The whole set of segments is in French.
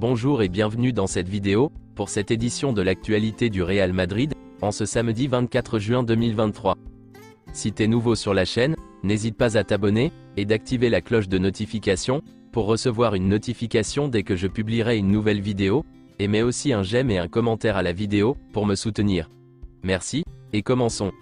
Bonjour et bienvenue dans cette vidéo, pour cette édition de l'actualité du Real Madrid, en ce samedi 24 juin 2023. Si t'es nouveau sur la chaîne, n'hésite pas à t'abonner, et d'activer la cloche de notification, pour recevoir une notification dès que je publierai une nouvelle vidéo, et mets aussi un j'aime et un commentaire à la vidéo, pour me soutenir. Merci, et commençons.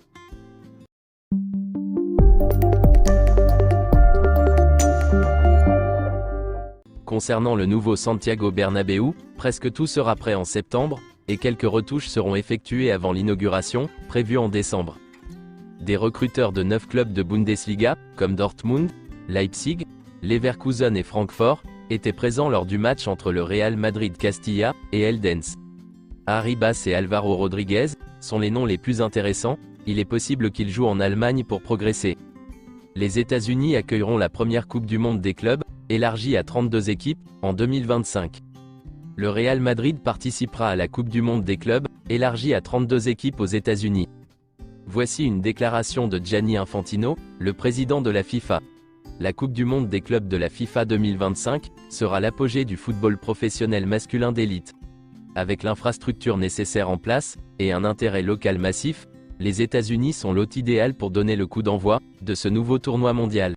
Concernant le nouveau Santiago Bernabéu, presque tout sera prêt en septembre, et quelques retouches seront effectuées avant l'inauguration, prévue en décembre. Des recruteurs de 9 clubs de Bundesliga, comme Dortmund, Leipzig, Leverkusen et Francfort, étaient présents lors du match entre le Real Madrid Castilla et Eldense. Arribas et Álvaro Rodríguez sont les noms les plus intéressants, il est possible qu'ils jouent en Allemagne pour progresser. Les États-Unis accueilleront la première Coupe du Monde des clubs, élargie à 32 équipes, en 2025. Le Real Madrid participera à la Coupe du Monde des clubs, élargie à 32 équipes aux États-Unis. Voici une déclaration de Gianni Infantino, le président de la FIFA. La Coupe du Monde des clubs de la FIFA 2025 sera l'apogée du football professionnel masculin d'élite. Avec l'infrastructure nécessaire en place, et un intérêt local massif, les États-Unis sont l'hôte idéal pour donner le coup d'envoi de ce nouveau tournoi mondial.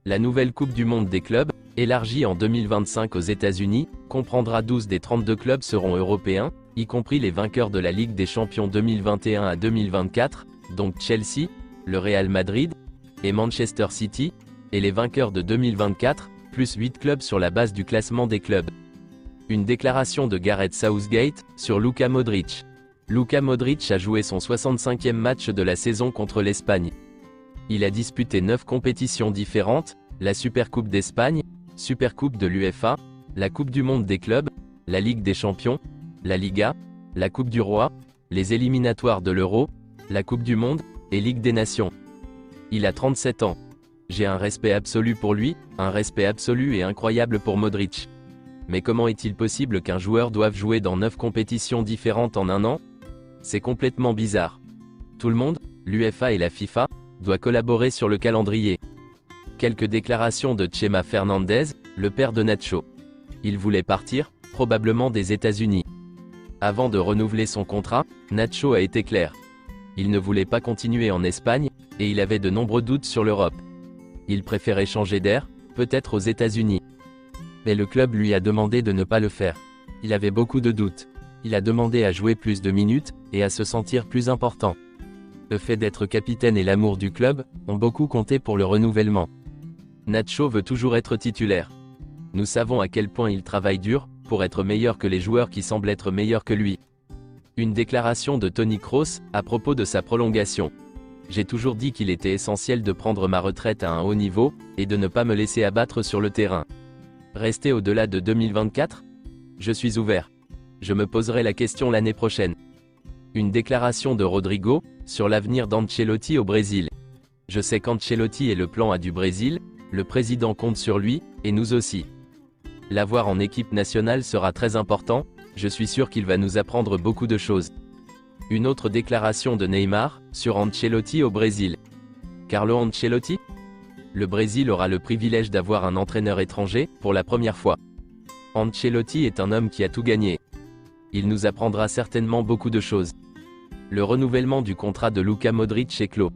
La nouvelle Coupe du Monde des clubs, élargie en 2025 aux États-Unis, comprendra 12 des 32 clubs seront européens, y compris les vainqueurs de la Ligue des Champions 2021 à 2024, donc Chelsea, le Real Madrid et Manchester City, et les vainqueurs de 2024, plus 8 clubs sur la base du classement des clubs. Une déclaration de Gareth Southgate sur Luka Modric. Luka Modric a joué son 65e match de la saison contre l'Espagne. Il a disputé 9 compétitions différentes, la Supercoupe d'Espagne, Supercoupe de l'UEFA, la Coupe du Monde des clubs, la Ligue des Champions, la Liga, la Coupe du Roi, les éliminatoires de l'Euro, la Coupe du Monde, et Ligue des Nations. Il a 37 ans. J'ai un respect absolu pour lui, un respect absolu et incroyable pour Modric. Mais comment est-il possible qu'un joueur doive jouer dans 9 compétitions différentes en un an? C'est complètement bizarre. Tout le monde, l'UEFA et la FIFA, doit collaborer sur le calendrier. Quelques déclarations de Chema Fernandez, le père de Nacho. Il voulait partir, probablement des États-Unis. Avant de renouveler son contrat, Nacho a été clair. Il ne voulait pas continuer en Espagne, et il avait de nombreux doutes sur l'Europe. Il préférait changer d'air, peut-être aux États-Unis. Mais le club lui a demandé de ne pas le faire. Il avait beaucoup de doutes. Il a demandé à jouer plus de minutes, et à se sentir plus important. Le fait d'être capitaine et l'amour du club ont beaucoup compté pour le renouvellement. Nacho veut toujours être titulaire. Nous savons à quel point il travaille dur, pour être meilleur que les joueurs qui semblent être meilleurs que lui. Une déclaration de Toni Kroos, à propos de sa prolongation. J'ai toujours dit qu'il était essentiel de prendre ma retraite à un haut niveau, et de ne pas me laisser abattre sur le terrain. Rester au-delà de 2024? Je suis ouvert. Je me poserai la question l'année prochaine. Une déclaration de Rodrigo, sur l'avenir d'Ancelotti au Brésil. Je sais qu'Ancelotti est le plan A du Brésil, le président compte sur lui, et nous aussi. L'avoir en équipe nationale sera très important, je suis sûr qu'il va nous apprendre beaucoup de choses. Une autre déclaration de Neymar, sur Ancelotti au Brésil. Carlo Ancelotti? Le Brésil aura le privilège d'avoir un entraîneur étranger, pour la première fois. Ancelotti est un homme qui a tout gagné. Il nous apprendra certainement beaucoup de choses. Le renouvellement du contrat de Luka Modric est clos.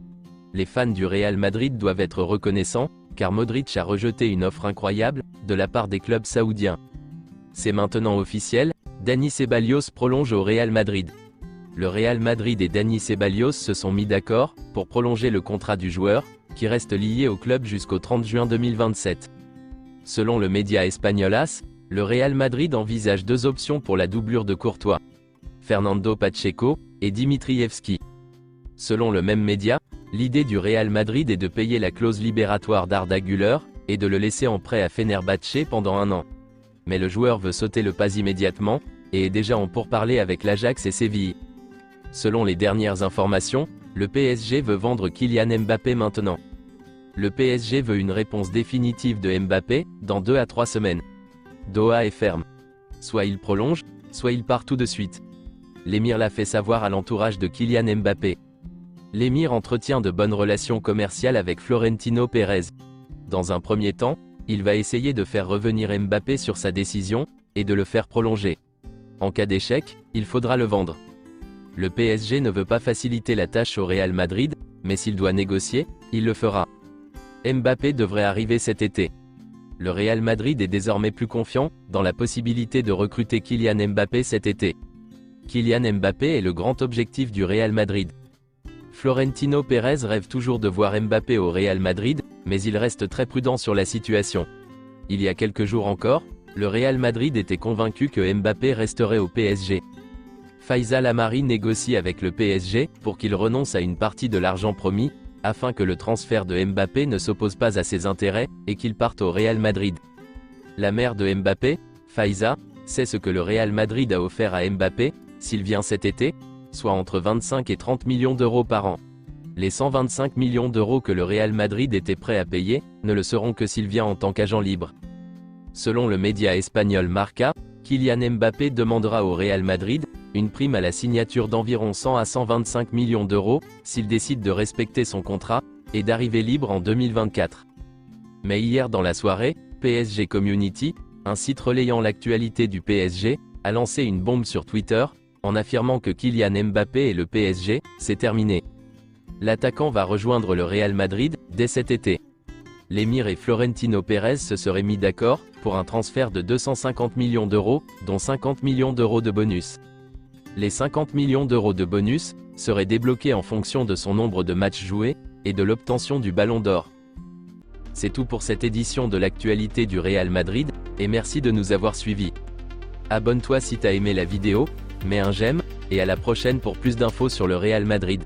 Les fans du Real Madrid doivent être reconnaissants, car Modric a rejeté une offre incroyable, de la part des clubs saoudiens. C'est maintenant officiel, Dani Ceballos prolonge au Real Madrid. Le Real Madrid et Dani Ceballos se sont mis d'accord, pour prolonger le contrat du joueur, qui reste lié au club jusqu'au 30 juin 2027. Selon le média espagnol AS, le Real Madrid envisage 2 options pour la doublure de Courtois. Fernando Pacheco, et Dimitrievski. Selon le même média, l'idée du Real Madrid est de payer la clause libératoire d'Arda Güler, et de le laisser en prêt à Fenerbahçe pendant un an. Mais le joueur veut sauter le pas immédiatement, et est déjà en pourparlers avec l'Ajax et Séville. Selon les dernières informations, le PSG veut vendre Kylian Mbappé maintenant. Le PSG veut une réponse définitive de Mbappé, dans 2 à 3 semaines. Doha est ferme. Soit il prolonge, soit il part tout de suite. L'émir l'a fait savoir à l'entourage de Kylian Mbappé. L'émir entretient de bonnes relations commerciales avec Florentino Pérez. Dans un premier temps, il va essayer de faire revenir Mbappé sur sa décision, et de le faire prolonger. En cas d'échec, il faudra le vendre. Le PSG ne veut pas faciliter la tâche au Real Madrid, mais s'il doit négocier, il le fera. Mbappé devrait arriver cet été. Le Real Madrid est désormais plus confiant dans la possibilité de recruter Kylian Mbappé cet été. Kylian Mbappé est le grand objectif du Real Madrid. Florentino Pérez rêve toujours de voir Mbappé au Real Madrid, mais il reste très prudent sur la situation. Il y a quelques jours encore, le Real Madrid était convaincu que Mbappé resterait au PSG. Faisal Amari négocie avec le PSG pour qu'il renonce à une partie de l'argent promis, afin que le transfert de Mbappé ne s'oppose pas à ses intérêts et qu'il parte au Real Madrid. La mère de Mbappé, Faiza, sait ce que le Real Madrid a offert à Mbappé s'il vient cet été, soit entre 25 et 30 millions d'euros par an. Les 125 millions d'euros que le Real Madrid était prêt à payer ne le seront que s'il vient en tant qu'agent libre. Selon le média espagnol Marca, Kylian Mbappé demandera au Real Madrid une prime à la signature d'environ 100 à 125 millions d'euros s'il décide de respecter son contrat et d'arriver libre en 2024. Mais hier dans la soirée, PSG Community, un site relayant l'actualité du PSG, a lancé une bombe sur Twitter en affirmant que Kylian Mbappé et le PSG, c'est terminé. L'attaquant va rejoindre le Real Madrid dès cet été. L'émir et Florentino Pérez se seraient mis d'accord pour un transfert de 250 millions d'euros, dont 50 millions d'euros de bonus. Les 50 millions d'euros de bonus seraient débloqués en fonction de son nombre de matchs joués et de l'obtention du Ballon d'Or. C'est tout pour cette édition de l'actualité du Real Madrid, et merci de nous avoir suivis. Abonne-toi si t'as aimé la vidéo, mets un j'aime, et à la prochaine pour plus d'infos sur le Real Madrid.